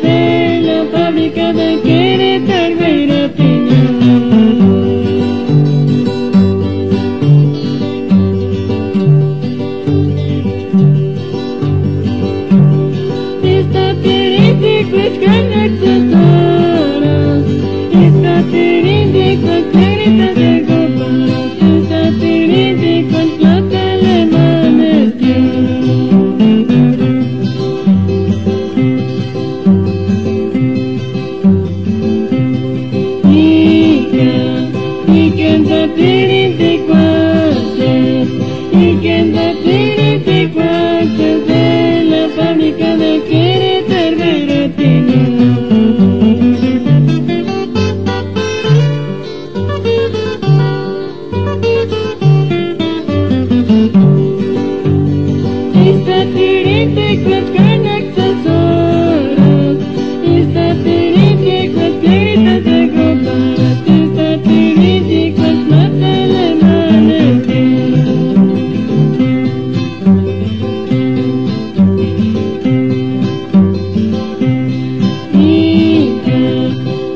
De la fábrica de Querétaro era está terístico es con accesorios, está terístico es claritas de copas, está terístico es plata alemanes. Y que anda terístico de la fábrica de Querétaro era está terístico con accesorios, está terístico claritas de copas, está terístico plata alemanes.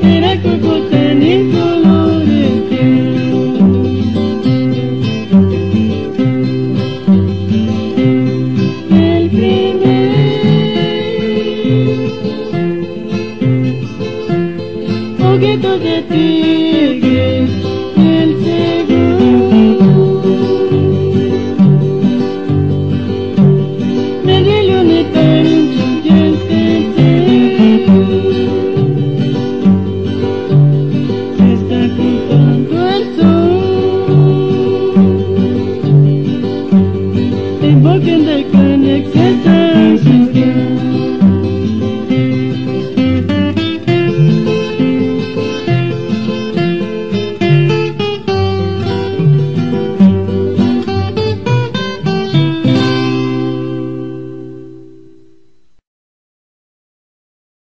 Era Cúcuta en colores. El primer objeto de tigre, el